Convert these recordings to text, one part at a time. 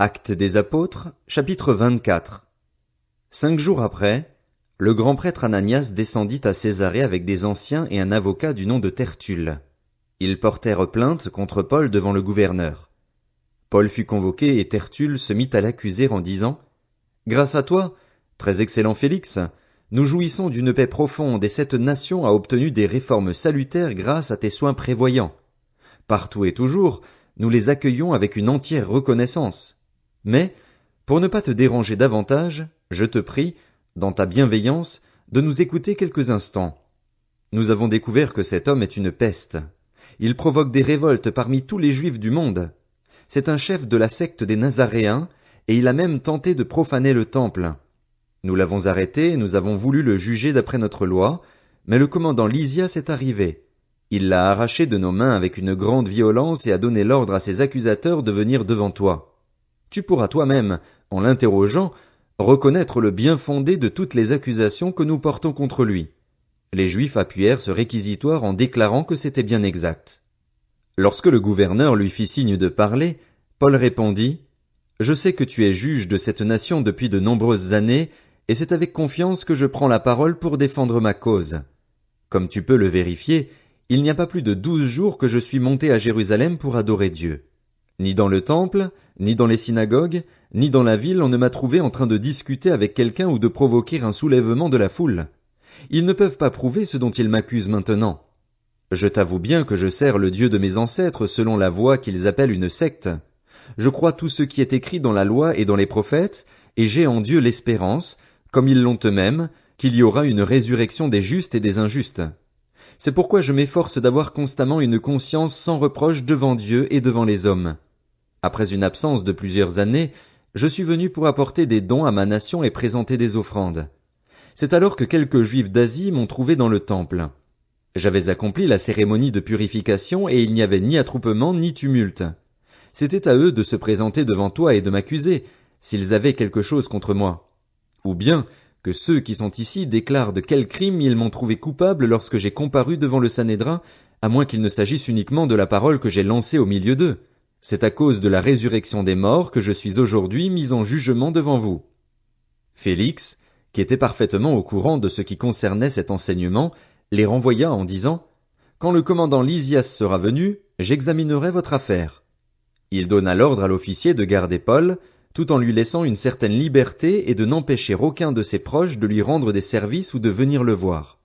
Actes des Apôtres, chapitre 24. 5 jours après, le grand prêtre Ananias descendit à Césarée avec des anciens et un avocat du nom de Tertulle. Ils portèrent plainte contre Paul devant le gouverneur. Paul fut convoqué et Tertulle se mit à l'accuser en disant « Grâce à toi, très excellent Félix, nous jouissons d'une paix profonde et cette nation a obtenu des réformes salutaires grâce à tes soins prévoyants. Partout et toujours, nous les accueillons avec une entière reconnaissance. Mais, pour ne pas te déranger davantage, je te prie, dans ta bienveillance, de nous écouter quelques instants. Nous avons découvert que cet homme est une peste. Il provoque des révoltes parmi tous les Juifs du monde. C'est un chef de la secte des Nazaréens, et il a même tenté de profaner le temple. Nous l'avons arrêté et nous avons voulu le juger d'après notre loi, mais le commandant Lysias est arrivé. Il l'a arraché de nos mains avec une grande violence et a donné l'ordre à ses accusateurs de venir devant toi. Tu pourras toi-même, en l'interrogeant, reconnaître le bien-fondé de toutes les accusations que nous portons contre lui. Les Juifs appuyèrent ce réquisitoire en déclarant que c'était bien exact. Lorsque le gouverneur lui fit signe de parler, Paul répondit « Je sais que tu es juge de cette nation depuis de nombreuses années, et c'est avec confiance que je prends la parole pour défendre ma cause. Comme tu peux le vérifier, il n'y a pas plus de 12 jours que je suis monté à Jérusalem pour adorer Dieu. Ni dans le temple, ni dans les synagogues, ni dans la ville on ne m'a trouvé en train de discuter avec quelqu'un ou de provoquer un soulèvement de la foule. Ils ne peuvent pas prouver ce dont ils m'accusent maintenant. Je t'avoue bien que je sers le Dieu de mes ancêtres selon la voie qu'ils appellent une secte. Je crois tout ce qui est écrit dans la loi et dans les prophètes, et j'ai en Dieu l'espérance, comme ils l'ont eux-mêmes, qu'il y aura une résurrection des justes et des injustes. C'est pourquoi je m'efforce d'avoir constamment une conscience sans reproche devant Dieu et devant les hommes. Après une absence de plusieurs années, je suis venu pour apporter des dons à ma nation et présenter des offrandes. C'est alors que quelques Juifs d'Asie m'ont trouvé dans le temple. J'avais accompli la cérémonie de purification et il n'y avait ni attroupement ni tumulte. C'était à eux de se présenter devant toi et de m'accuser, s'ils avaient quelque chose contre moi. Ou bien que ceux qui sont ici déclarent de quel crime ils m'ont trouvé coupable lorsque j'ai comparu devant le Sanhédrin, à moins qu'il ne s'agisse uniquement de la parole que j'ai lancée au milieu d'eux. C'est à cause de la résurrection des morts que je suis aujourd'hui mis en jugement devant vous. » Félix, qui était parfaitement au courant de ce qui concernait cet enseignement, les renvoya en disant « Quand le commandant Lysias sera venu, j'examinerai votre affaire. » Il donna l'ordre à l'officier de garder Paul, tout en lui laissant une certaine liberté et de n'empêcher aucun de ses proches de lui rendre des services ou de venir le voir.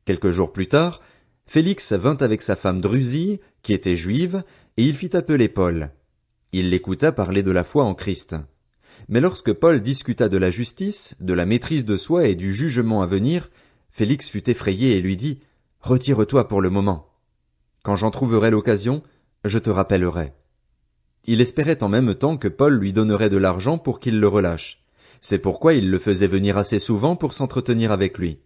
Quelques jours plus tard, Félix vint avec sa femme Drusille, qui était juive, et il fit appeler Paul. Il l'écouta parler de la foi en Christ. Mais lorsque Paul discuta de la justice, de la maîtrise de soi et du jugement à venir, Félix fut effrayé et lui dit « Retire-toi pour le moment. Quand j'en trouverai l'occasion, je te rappellerai. » Il espérait en même temps que Paul lui donnerait de l'argent pour qu'il le relâche. C'est pourquoi il le faisait venir assez souvent pour s'entretenir avec lui.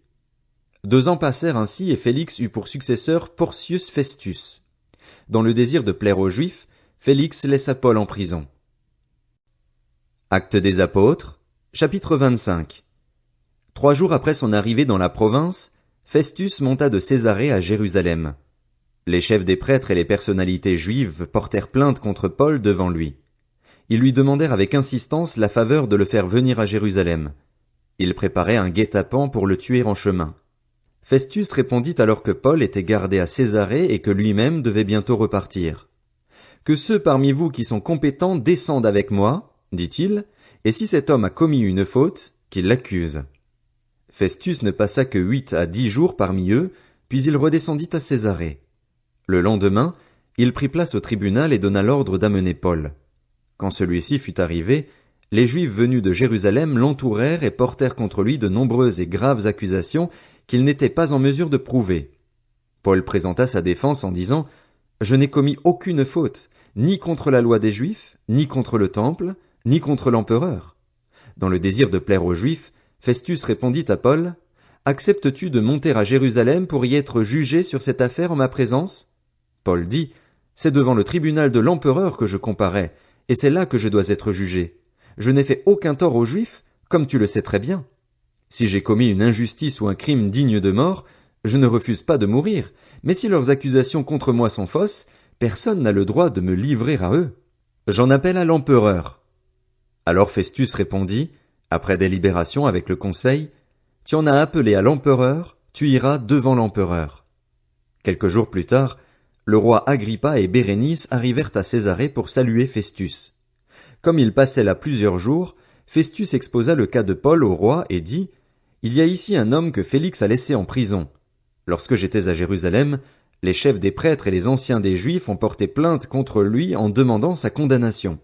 2 ans passèrent ainsi et Félix eut pour successeur Porcius Festus. Dans le désir de plaire aux Juifs, Félix laissa Paul en prison. Actes des Apôtres, chapitre 25. 3 jours après son arrivée dans la province, Festus monta de Césarée à Jérusalem. Les chefs des prêtres et les personnalités juives portèrent plainte contre Paul devant lui. Ils lui demandèrent avec insistance la faveur de le faire venir à Jérusalem. Ils préparaient un guet-apens pour le tuer en chemin. Festus répondit alors que Paul était gardé à Césarée et que lui-même devait bientôt repartir. « Que ceux parmi vous qui sont compétents descendent avec moi, dit-il, et si cet homme a commis une faute, qu'il l'accuse. » Festus ne passa que 8 à 10 jours parmi eux, puis il redescendit à Césarée. Le lendemain, il prit place au tribunal et donna l'ordre d'amener Paul. Quand celui-ci fut arrivé, les Juifs venus de Jérusalem l'entourèrent et portèrent contre lui de nombreuses et graves accusations qu'il n'était pas en mesure de prouver. Paul présenta sa défense en disant « Je n'ai commis aucune faute, ni contre la loi des Juifs, ni contre le temple, ni contre l'empereur. » Dans le désir de plaire aux Juifs, Festus répondit à Paul « Acceptes-tu de monter à Jérusalem pour y être jugé sur cette affaire en ma présence ?» Paul dit « C'est devant le tribunal de l'empereur que je comparais, et c'est là que je dois être jugé. Je n'ai fait aucun tort aux Juifs, comme tu le sais très bien. Si j'ai commis une injustice ou un crime digne de mort, je ne refuse pas de mourir, mais si leurs accusations contre moi sont fausses, personne n'a le droit de me livrer à eux. J'en appelle à l'empereur. » Alors Festus répondit, après délibération avec le conseil, tu en as appelé à l'empereur, tu iras devant l'empereur. Quelques jours plus tard, le roi Agrippa et Bérénice arrivèrent à Césarée pour saluer Festus. Comme il passait là plusieurs jours, Festus exposa le cas de Paul au roi et dit, il y a ici un homme que Félix a laissé en prison. Lorsque j'étais à Jérusalem, les chefs des prêtres et les anciens des Juifs ont porté plainte contre lui en demandant sa condamnation.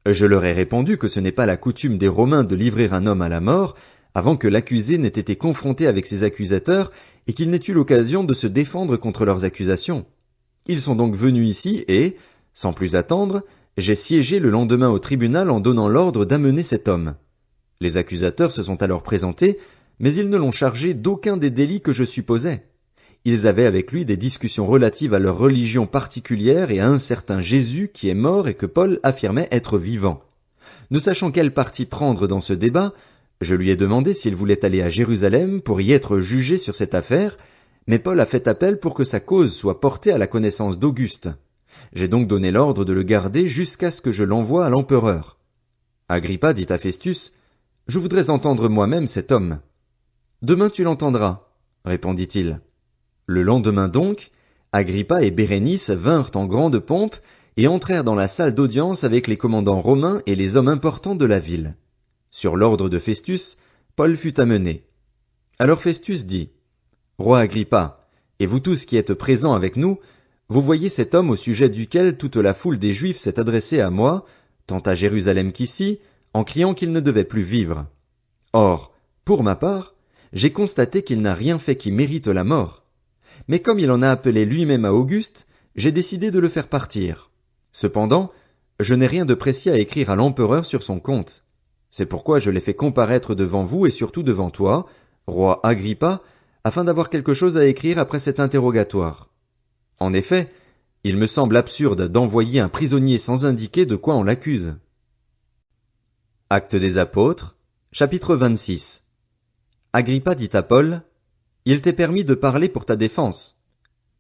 Je leur ai répondu que ce n'est pas la coutume des Romains de livrer un homme à la mort avant que l'accusé n'ait été confronté avec ses accusateurs et qu'il n'ait eu l'occasion de se défendre contre leurs accusations. Ils sont donc venus ici et, sans plus attendre, j'ai siégé le lendemain au tribunal en donnant l'ordre d'amener cet homme. Les accusateurs se sont alors présentés, mais ils ne l'ont chargé d'aucun des délits que je supposais. Ils avaient avec lui des discussions relatives à leur religion particulière et à un certain Jésus qui est mort et que Paul affirmait être vivant. Ne sachant quel parti prendre dans ce débat, je lui ai demandé s'il voulait aller à Jérusalem pour y être jugé sur cette affaire, mais Paul a fait appel pour que sa cause soit portée à la connaissance d'Auguste. J'ai donc donné l'ordre de le garder jusqu'à ce que je l'envoie à l'empereur. Agrippa dit à Festus, « Je voudrais entendre moi-même cet homme. »« Demain tu l'entendras, » répondit-il. Le lendemain donc, Agrippa et Bérénice vinrent en grande pompe et entrèrent dans la salle d'audience avec les commandants romains et les hommes importants de la ville. Sur l'ordre de Festus, Paul fut amené. Alors Festus dit, « Roi Agrippa, et vous tous qui êtes présents avec nous, vous voyez cet homme au sujet duquel toute la foule des Juifs s'est adressée à moi, tant à Jérusalem qu'ici, en criant qu'il ne devait plus vivre. Or, pour ma part, j'ai constaté qu'il n'a rien fait qui mérite la mort. Mais comme il en a appelé lui-même à Auguste, j'ai décidé de le faire partir. Cependant, je n'ai rien de précis à écrire à l'empereur sur son compte. C'est pourquoi je l'ai fait comparaître devant vous et surtout devant toi, roi Agrippa, afin d'avoir quelque chose à écrire après cet interrogatoire. En effet, il me semble absurde d'envoyer un prisonnier sans indiquer de quoi on l'accuse. » Actes des Apôtres, chapitre 26. Agrippa dit à Paul, « Il t'est permis de parler pour ta défense. »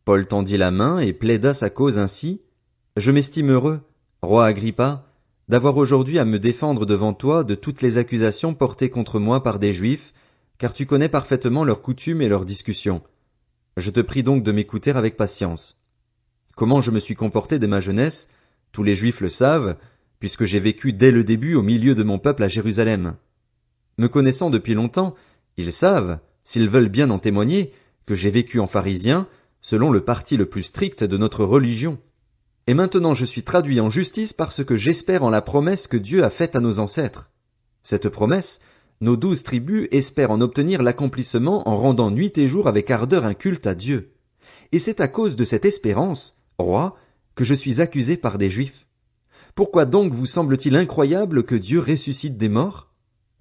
Paul tendit la main et plaida sa cause ainsi, « Je m'estime heureux, roi Agrippa, d'avoir aujourd'hui à me défendre devant toi de toutes les accusations portées contre moi par des Juifs, car tu connais parfaitement leurs coutumes et leurs discussions. Je te prie donc de m'écouter avec patience. Comment je me suis comporté dès ma jeunesse, tous les Juifs le savent, puisque j'ai vécu dès le début au milieu de mon peuple à Jérusalem. Me connaissant depuis longtemps, ils savent, s'ils veulent bien en témoigner, que j'ai vécu en pharisien, selon le parti le plus strict de notre religion. Et maintenant je suis traduit en justice parce que j'espère en la promesse que Dieu a faite à nos ancêtres. Cette promesse, nos 12 tribus espèrent en obtenir l'accomplissement en rendant nuit et jour avec ardeur un culte à Dieu. Et c'est à cause de cette espérance, roi, que je suis accusé par des Juifs. Pourquoi donc vous semble-t-il incroyable que Dieu ressuscite des morts?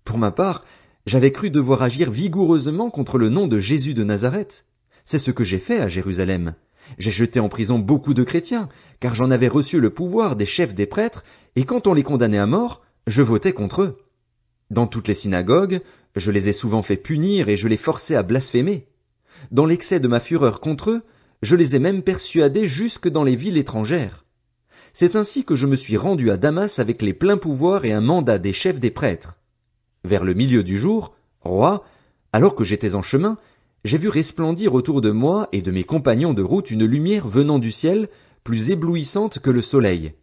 Pour ma part, j'avais cru devoir agir vigoureusement contre le nom de Jésus de Nazareth. C'est ce que j'ai fait à Jérusalem. J'ai jeté en prison beaucoup de chrétiens, car j'en avais reçu le pouvoir des chefs des prêtres, et quand on les condamnait à mort, je votais contre eux. Dans toutes les synagogues, je les ai souvent fait punir et je les forçais à blasphémer. Dans l'excès de ma fureur contre eux, je les ai même persuadés jusque dans les villes étrangères. C'est ainsi que je me suis rendu à Damas avec les pleins pouvoirs et un mandat des chefs des prêtres. Vers le milieu du jour, roi, alors que j'étais en chemin, j'ai vu resplendir autour de moi et de mes compagnons de route une lumière venant du ciel, plus éblouissante que le soleil.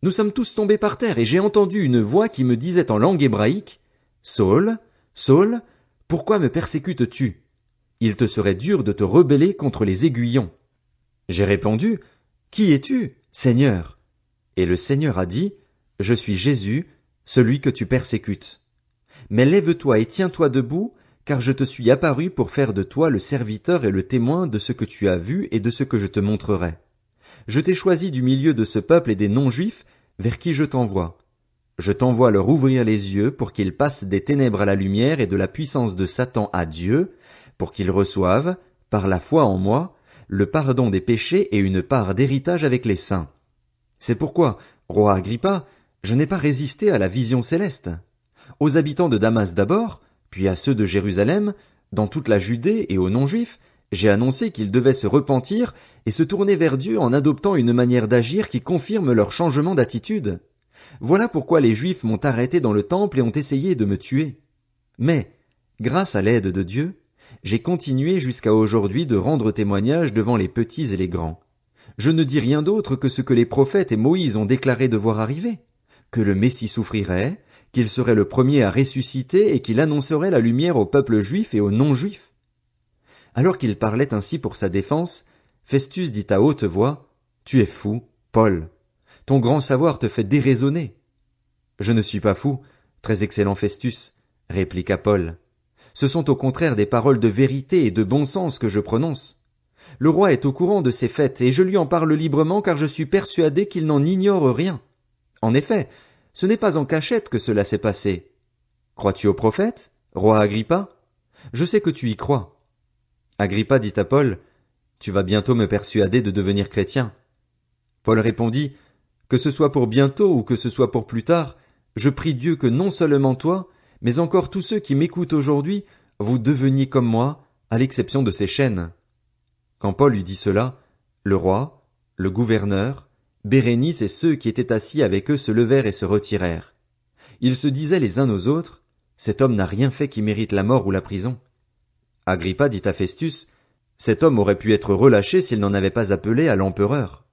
Nous sommes tous tombés par terre et j'ai entendu une voix qui me disait en langue hébraïque, « Saul, Saul, pourquoi me persécutes-tu? Il te serait dur de te rebeller contre les aiguillons. » J'ai répondu, « Qui es-tu, Seigneur? » Et le Seigneur a dit, « Je suis Jésus, celui que tu persécutes. Mais lève-toi et tiens-toi debout, car je te suis apparu pour faire de toi le serviteur et le témoin de ce que tu as vu et de ce que je te montrerai. Je t'ai choisi du milieu de ce peuple et des non-juifs, vers qui je t'envoie. Je t'envoie leur ouvrir les yeux pour qu'ils passent des ténèbres à la lumière et de la puissance de Satan à Dieu, pour qu'ils reçoivent, par la foi en moi, le pardon des péchés et une part d'héritage avec les saints. C'est pourquoi, roi Agrippa, je n'ai pas résisté à la vision céleste. Aux habitants de Damas d'abord, puis à ceux de Jérusalem, dans toute la Judée et aux non-juifs, j'ai annoncé qu'ils devaient se repentir et se tourner vers Dieu en adoptant une manière d'agir qui confirme leur changement d'attitude. Voilà pourquoi les Juifs m'ont arrêté dans le temple et ont essayé de me tuer. Mais, grâce à l'aide de Dieu, j'ai continué jusqu'à aujourd'hui de rendre témoignage devant les petits et les grands. Je ne dis rien d'autre que ce que les prophètes et Moïse ont déclaré devoir arriver, que le Messie souffrirait, qu'il serait le premier à ressusciter et qu'il annoncerait la lumière au peuple juif et aux non-juifs. Alors qu'il parlait ainsi pour sa défense, Festus dit à haute voix, « Tu es fou, Paul. Ton grand savoir te fait déraisonner. » Je ne suis pas fou, très excellent Festus, répliqua Paul. Ce sont au contraire des paroles de vérité et de bon sens que je prononce. Le roi est au courant de ces faits et je lui en parle librement car je suis persuadé qu'il n'en ignore rien. En effet, ce n'est pas en cachette que cela s'est passé. Crois-tu au prophète, roi Agrippa? Je sais que tu y crois. Agrippa dit à Paul, « Tu vas bientôt me persuader de devenir chrétien. » Paul répondit, « Que ce soit pour bientôt ou que ce soit pour plus tard, je prie Dieu que non seulement toi, mais encore tous ceux qui m'écoutent aujourd'hui, vous deveniez comme moi, à l'exception de ces chaînes. » Quand Paul eut dit cela, le roi, le gouverneur, Bérénice et ceux qui étaient assis avec eux se levèrent et se retirèrent. Ils se disaient les uns aux autres, « Cet homme n'a rien fait qui mérite la mort ou la prison. » Agrippa dit à Festus, « Cet homme aurait pu être relâché s'il n'en avait pas appelé à l'empereur. »